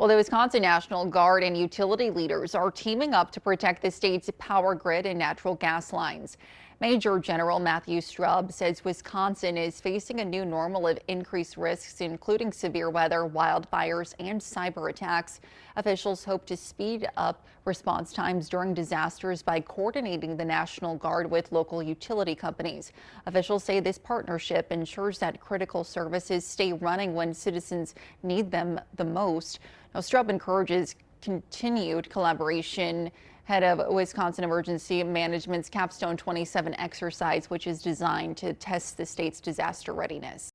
Well, the Wisconsin National Guard and utility leaders are teaming up to protect the state's power grid and natural gas lines. Major General Matthew Strub says Wisconsin is facing a new normal of increased risks, including severe weather, wildfires, and cyber attacks. Officials hope to speed up response times during disasters by coordinating the National Guard with local utility companies. Officials say this partnership ensures that critical services stay running when citizens need them the most. Now, Strub encourages continued collaboration head of Wisconsin Emergency Management's Capstone 27 exercise, which is designed to test the state's disaster readiness.